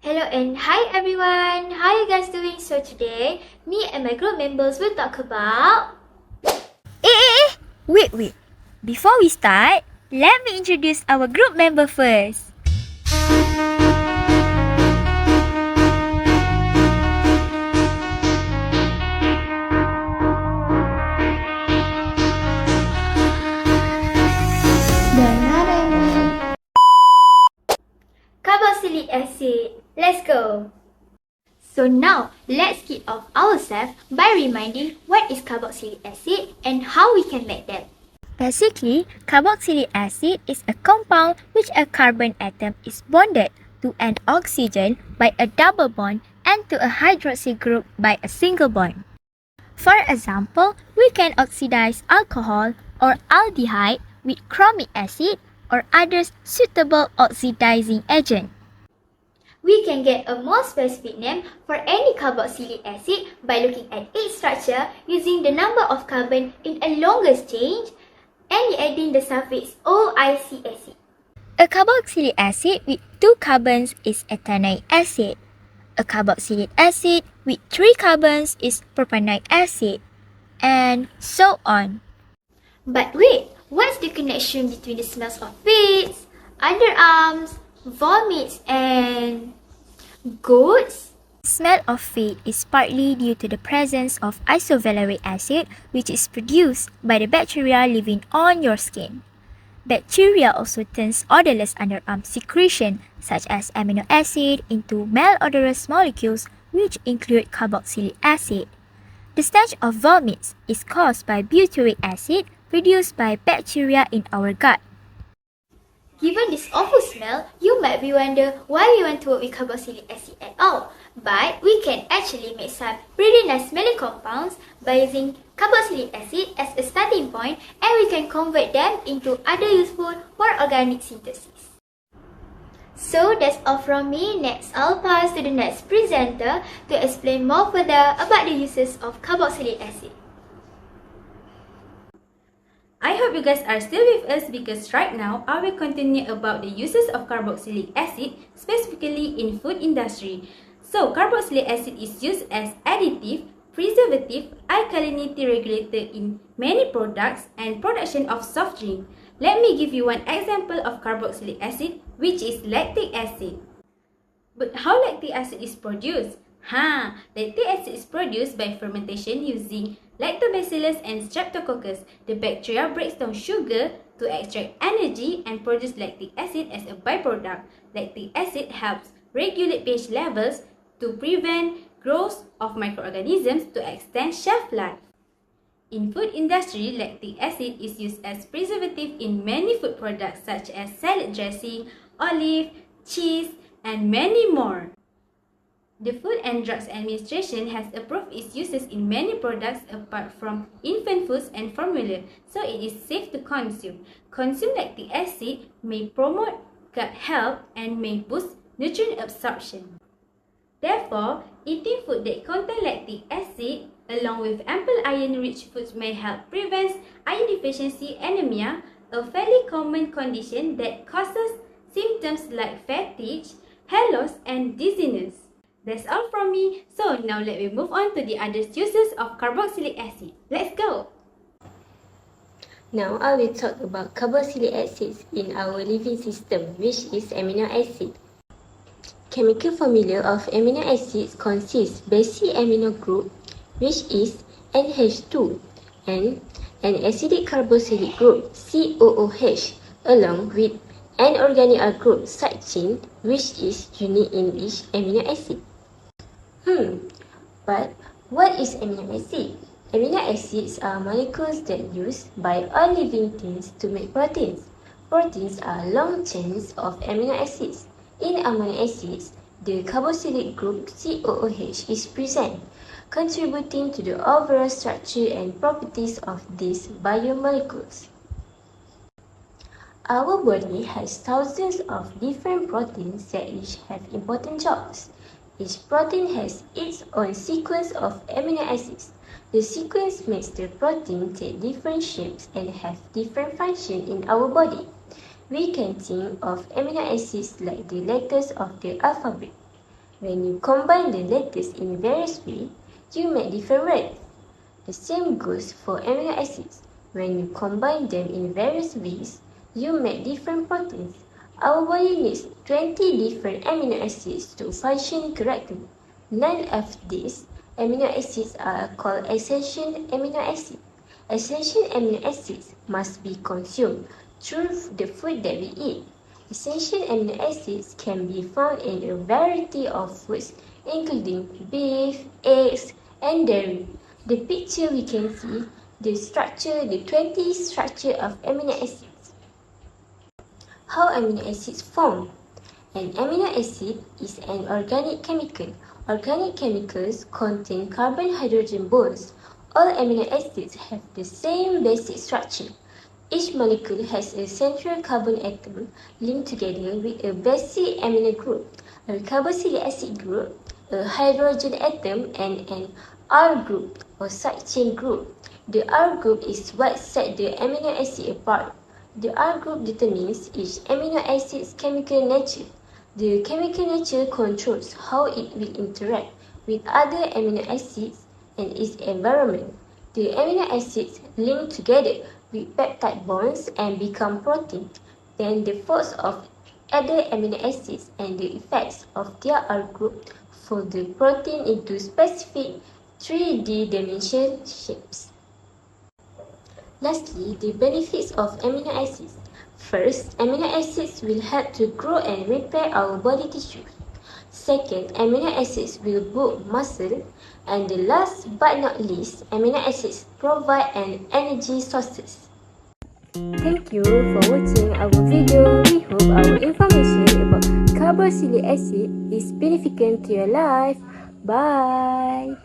Hello and hi everyone! How are you guys doing? So today, me and my group members will talk about... Wait. Before we start, let me introduce our group member first. Carboxylic acid. Let's go! So now, let's kick off ourselves by reminding what is carboxylic acid and how we can make them. Basically, carboxylic acid is a compound which a carbon atom is bonded to an oxygen by a double bond and to a hydroxy group by a single bond. For example, we can oxidize alcohol or aldehyde with chromic acid or other suitable oxidizing agent. We can get a more specific name for any carboxylic acid by looking at its structure using the number of carbon in a longest change and adding the suffix OIC acid. A carboxylic acid with 2 carbons is ethanoic acid. A carboxylic acid with 3 carbons is propanoic acid, and so on. But wait, what's the connection between the smells of feet, underarms, vomits, and goats? Smell of feet is partly due to the presence of isovaleric acid, which is produced by the bacteria living on your skin. Bacteria also turns odorless underarm secretion, such as amino acid, into malodorous molecules, which include carboxylic acid. The stench of vomits is caused by butyric acid produced by bacteria in our gut. Given this awful smell, you might be wonder why we want to work with carboxylic acid at all. But we can actually make some pretty nice smelling compounds by using carboxylic acid as a starting point, and we can convert them into other useful for organic synthesis. So that's all from me. Next, I'll pass to the next presenter to explain more further about the uses of carboxylic acid. I hope you guys are still with us because right now I will continue about the uses of carboxylic acid specifically in food industry. So carboxylic acid is used as additive, preservative, alkalinity regulator in many products and production of soft drink. Let me give you one example of carboxylic acid, which is lactic acid. But how lactic acid is produced? Lactic acid is produced by fermentation using Lactobacillus and Streptococcus. The bacteria breaks down sugar to extract energy and produce lactic acid as a byproduct. Lactic acid helps regulate pH levels to prevent growth of microorganisms to extend shelf life. In food industry, lactic acid is used as preservative in many food products such as salad dressing, olive, cheese, and many more. The Food and Drugs Administration has approved its uses in many products apart from infant foods and formula, so it is safe to consume. Consumed lactic acid may promote gut health and may boost nutrient absorption. Therefore, eating food that contain lactic acid along with ample iron-rich foods may help prevent iron deficiency anemia, a fairly common condition that causes symptoms like fatigue, hair loss, and dizziness. That's all from me. So now let me move on to the other uses of carboxylic acid. Let's go! Now I will talk about carboxylic acids in our living system, which is amino acid. Chemical formula of amino acids consists basic amino group, which is NH2, and an acidic carboxylic group, COOH, along with an organyl group, side chain, which is unique in each amino acid. But what is amino acid? Amino acids are molecules that used by all living things to make proteins. Proteins are long chains of amino acids. In amino acids, the carboxylic group COOH is present, contributing to the overall structure and properties of these biomolecules. Our body has thousands of different proteins that each have important jobs. Each protein has its own sequence of amino acids. The sequence makes the protein take different shapes and have different functions in our body. We can think of amino acids like the letters of the alphabet. When you combine the letters in various ways, you make different words. The same goes for amino acids. When you combine them in various ways, you make different proteins. Our body needs 20 different amino acids to function correctly. None of these amino acids are called essential amino acids. Essential amino acids must be consumed through the food that we eat. Essential amino acids can be found in a variety of foods, including beef, eggs, and dairy. The picture we can see the 20 structure of amino acids. How amino acids form? An amino acid is an organic chemical. Organic chemicals contain carbon-hydrogen bonds. All amino acids have the same basic structure. Each molecule has a central carbon atom linked together with a basic amino group, a carboxylic acid group, a hydrogen atom, and an R group or side chain group. The R group is what sets the amino acid apart. The R group determines each amino acid's chemical nature. The chemical nature controls how it will interact with other amino acids and its environment. The amino acids link together with peptide bonds and become protein. Then the force of other amino acids and the effects of their R group fold the protein into specific 3D dimension shapes. Lastly, the benefits of amino acids. First, amino acids will help to grow and repair our body tissues. Second, amino acids will build muscle. And the last but not least, amino acids provide an energy sources. Thank you for watching our video. We hope our information about carboxylic acid is beneficial to your life. Bye!